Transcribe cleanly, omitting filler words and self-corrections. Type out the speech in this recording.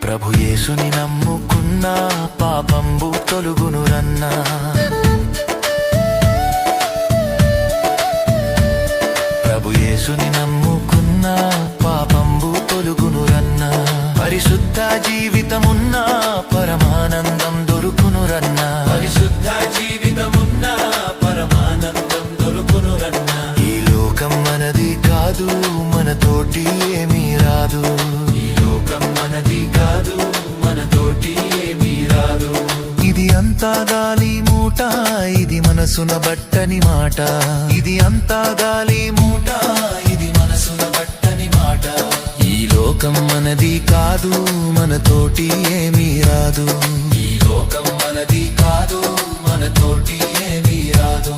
ప్రభు యేసుని నమ్ముకున్నా పాపంబు తొలుగునురన్నా. ప్రభు యేసుని నమ్ముకున్నా పాపంబు తొలుగునురన్నా. పరిశుద్ధ జీవితమున్నా పరమానందం దొరుకునురన్నా. పరిశుద్ధ జీవితమున్నా పరమానందం దొరుకునురన్నా. ఈ లోకం మనది కాదు, మనతోటి ఏమీ రాదు. ఈ లోకం మనది కాదు, మనతోటి ఏమీ రాదు. ఇది అంతా గాలి మూట, ఇది మనసున బట్టని మాట. ఇది అంతా గాలి మూట, ఇది మనసున బట్టని మాట. ఈ లోకం మనది కాదు, మనతోటి ఏమీ రాదు. ఈ లోకం మనది కాదు, మనతోటి ఏమీ రాదు.